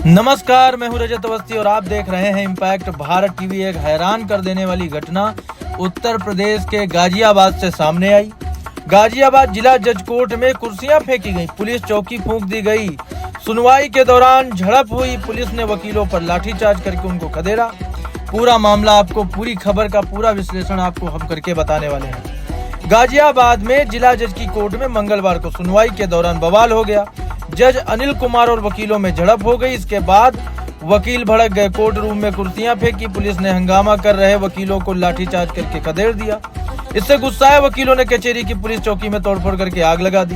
नमस्कार, मैं हूं रजत अवस्थी और आप देख रहे हैं इम्पैक्ट भारत टीवी। एक हैरान कर देने वाली घटना उत्तर प्रदेश के गाजियाबाद से सामने आई। गाजियाबाद जिला जज कोर्ट में कुर्सियां फेंकी गई, पुलिस चौकी फूंक दी गई। सुनवाई के दौरान झड़प हुई, पुलिस ने वकीलों पर लाठीचार्ज करके उनको खदेड़ा। पूरा मामला आपको, पूरी खबर का पूरा विश्लेषण आपको हम करके बताने वाले हैं। गाजियाबाद में जिला जज की कोर्ट में मंगलवार को सुनवाई के दौरान बवाल हो गया। जज अनिल कुमार और वकीलों में झड़प हो गई। इसके बाद वकील भड़क गए, कोर्ट रूम में कुर्सियां फेंकी, पुलिस ने हंगामा कर रहे वकीलों को लाठीचार्ज करके खदेड़ दिया। इससे गुस्साए वकीलों ने कचहरी की पुलिस चौकी में तोड़फोड़ करके आग लगा दी।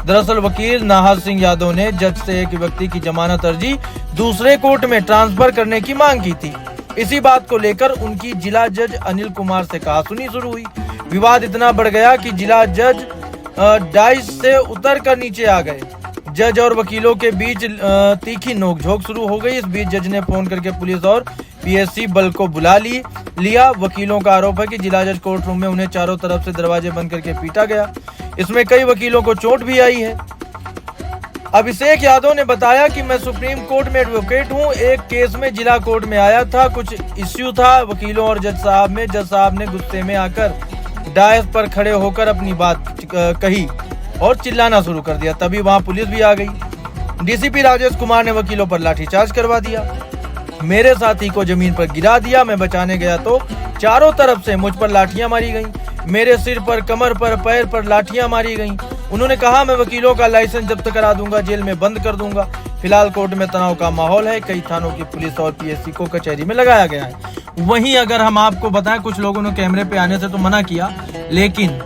दरअसल वकील नाहर सिंह यादव ने जज से एक व्यक्ति की जमानत अर्जी दूसरे कोर्ट में ट्रांसफर करने की मांग की थी। इसी बात को लेकर उनकी जिला जज अनिल कुमार से कहासुनी शुरू हुई। विवाद इतना बढ़ गया कि जिला जज डाइस से उतर कर नीचे आ गए। जज और वकीलों के बीच तीखी नोकझोंक शुरू हो गई। इस बीच जज ने फोन करके पुलिस और पीएससी बल को बुला लिया। वकीलों का आरोप है कि जिला जज कोर्ट रूम में उन्हें चारों तरफ से दरवाजे बंद करके पीटा गया। इसमें कई वकीलों को चोट भी आई है। अभिषेक यादव ने बताया कि मैं सुप्रीम कोर्ट में एडवोकेट हूं, एक केस में जिला कोर्ट में आया था, कुछ इश्यू था वकीलों और जज साहब में। जज साहब ने गुस्से में आकर डायस पर खड़े होकर अपनी बात कही और चिल्लाना शुरू कर दिया। तभी वहां पुलिस भी आ गई। डीसीपी राजेश कुमार ने वकीलों पर लाठीचार्ज करवा दिया, मेरे साथी को जमीन पर गिरा दिया। मैं बचाने गया तो चारों तरफ से मुझ पर लाठियां मारी गईं, मेरे सिर पर, कमर पर, पैर पर लाठियां मारी गईं। उन्होंने कहा मैं वकीलों का लाइसेंस जब्त करा दूंगा, जेल में बंद कर दूंगा। फिलहाल कोर्ट में तनाव का माहौल है। कई थानों की पुलिस और पीएससी को कचहरी में लगाया गया है। वहीं अगर हम आपको बताएं, कुछ लोगों ने कैमरे पे आने से तो मना किया, लेकिन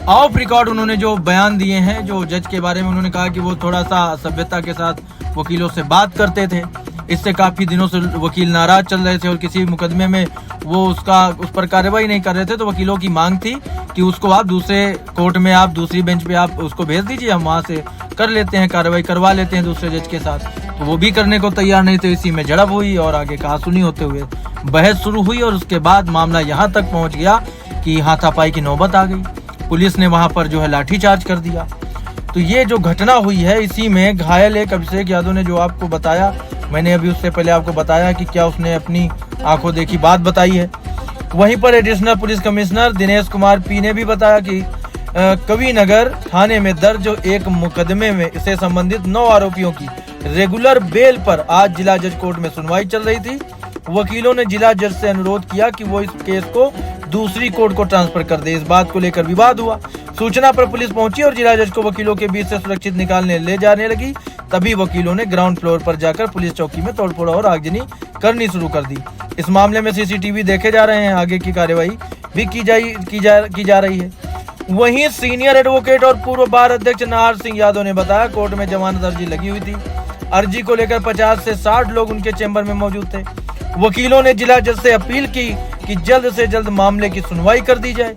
ऑफ रिकॉर्ड उन्होंने जो बयान दिए हैं जो जज के बारे में, उन्होंने कहा कि वो थोड़ा सा सभ्यता के साथ वकीलों से बात करते थे। इससे काफी दिनों से वकील नाराज चल रहे थे और किसी मुकदमे में वो उस पर कार्रवाई नहीं कर रहे थे। तो वकीलों की मांग थी कि उसको आप दूसरे कोर्ट में, आप दूसरी बेंच पे आप उसको भेज दीजिए, हम वहाँ से कर लेते हैं, कार्रवाई करवा लेते हैं दूसरे जज के साथ। तो वो भी करने को तैयार नहीं थे। इसी में झड़प हुई और आगे कहासुनी होते हुए बहस शुरू हुई और उसके बाद मामला यहाँ तक पहुँच गया कि हाथापाई की नौबत आ गई। पुलिस ने वहां पर जो है लाठीचार्ज कर दिया। तो ये जो घटना हुई है, इसी में घायल एक अभिषेक यादव ने, जो आपको बताया, मैंने अभी उससे पहले आपको बताया कि क्या उसने अपनी आंखों देखी बात बताई है। वहीं पर additional police commissioner Dinesh Kumar P ने भी बताया कि कविनगर थाने में दर्ज एक मुकदमे में इससे संबंधित 9 आरोपियों की रेगुलर बेल पर आज जिला जज कोर्ट में सुनवाई चल रही थी। वकीलों ने जिला जज से अनुरोध किया कि वो इस केस को दूसरी कोर्ट को ट्रांसफर कर दे। इस बात को लेकर विवाद हुआ। सूचना पर पुलिस पहुंची और जिला जज को वकीलों के बीच से सुरक्षित निकालने ले जाने लगी। तभी वकीलों ने ग्राउंड फ्लोर पर जाकर पुलिस चौकी में तोड़फोड़ और आगजनी करनी शुरू कर दी। इस मामले में सीसीटीवी देखे जा रहे हैं, आगे की कार्यवाही भी की जा रही है। वहीं सीनियर एडवोकेट और पूर्व बार अध्यक्ष नाहर सिंह यादव ने बताया, कोर्ट में जमानत अर्जी लगी हुई थी। अर्जी को लेकर 50 से 60 लोग उनके चैम्बर में मौजूद थे। वकीलों ने जिला जज से अपील की कि जल्द से जल्द मामले की सुनवाई कर दी जाए।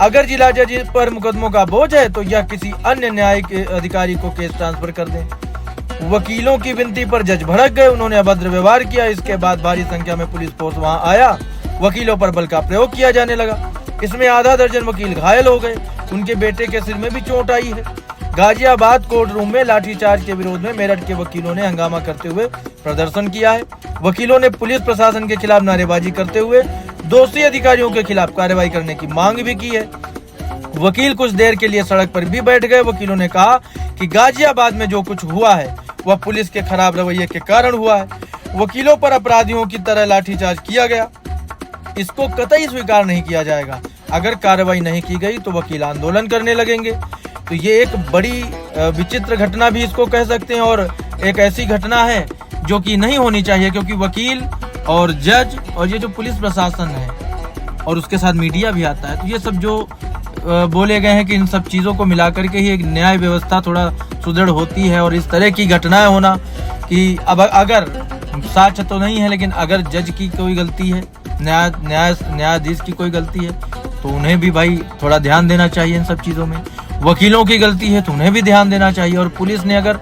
अगर जिला जज पर मुकदमों का बोझ है तो यह किसी अन्य न्यायिक अधिकारी को केस ट्रांसफर कर दें। वकीलों की विनती पर जज भड़क गए, उन्होंने अभद्र व्यवहार किया। इसके बाद भारी संख्या में पुलिस फोर्स वहां आया, वकीलों पर बल का प्रयोग किया जाने लगा। इसमें आधा दर्जन वकील घायल हो गए, उनके बेटे के सिर में भी चोट आई है। गाजियाबाद कोर्ट रूम में लाठीचार्ज के विरोध में मेरठ के वकीलों ने हंगामा करते हुए प्रदर्शन किया है। वकीलों ने पुलिस प्रशासन के खिलाफ नारेबाजी करते हुए दोषी अधिकारियों के खिलाफ कार्रवाई करने की मांग भी की है। वकील कुछ देर के लिए सड़क पर भी बैठ गए। वकीलों ने कहा कि गाजियाबाद में जो कुछ हुआ है वह पुलिस के खराब रवैये के कारण हुआ है। वकीलों पर अपराधियों की तरह लाठीचार्ज किया गया, इसको कतई स्वीकार नहीं किया जाएगा। अगर कार्रवाई नहीं की गई तो वकील आंदोलन करने लगेंगे। तो ये एक बड़ी विचित्र घटना भी इसको कह सकते हैं और एक ऐसी घटना है जो कि नहीं होनी चाहिए, क्योंकि वकील और जज और ये जो पुलिस प्रशासन है और उसके साथ मीडिया भी आता है, तो ये सब जो बोले गए हैं कि इन सब चीज़ों को मिलाकर के ही एक न्याय व्यवस्था थोड़ा सुदृढ़ होती है। और इस तरह की घटनाएं होना कि अब अगर साक्ष्य तो नहीं है, लेकिन अगर जज की कोई गलती है, न्यायाधीश की कोई गलती है, तो उन्हें भी भाई थोड़ा ध्यान देना चाहिए इन सब चीज़ों में। वकीलों की गलती है तो उन्हें भी ध्यान देना चाहिए। और पुलिस ने अगर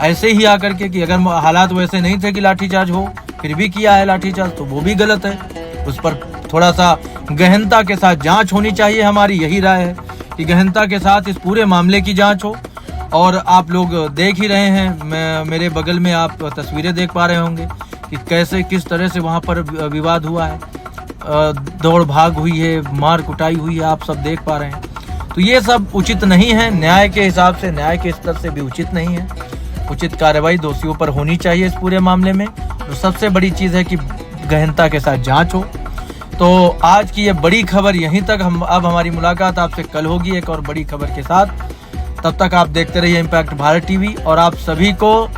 ऐसे ही आकर के कि अगर हालात वैसे नहीं थे कि लाठीचार्ज हो, फिर भी किया है लाठीचार्ज, तो वो भी गलत है। उस पर थोड़ा सा गहनता के साथ जांच होनी चाहिए। हमारी यही राय है कि गहनता के साथ इस पूरे मामले की जांच हो और आप लोग देख ही रहे हैं, मेरे बगल में आप तस्वीरें देख पा रहे होंगे कि कैसे किस तरह से वहाँ पर विवाद हुआ है, दौड़ भाग हुई है, मार कुटाई हुई है, आप सब देख पा रहे हैं। तो ये सब उचित नहीं है, न्याय के हिसाब से, न्याय के स्तर से भी उचित नहीं है। उचित कार्रवाई दोषियों पर होनी चाहिए इस पूरे मामले में। तो सबसे बड़ी चीज़ है कि गहनता के साथ जांच हो। तो आज की ये बड़ी खबर यहीं तक। अब हमारी मुलाकात आपसे कल होगी एक और बड़ी खबर के साथ। तब तक आप देखते रहिए इम्पैक्ट भारत टीवी, और आप सभी को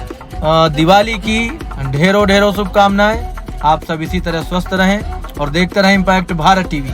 दिवाली की ढेरों शुभकामनाएं। आप सब इसी तरह स्वस्थ रहें और देखते रहें इम्पैक्ट भारत टीवी।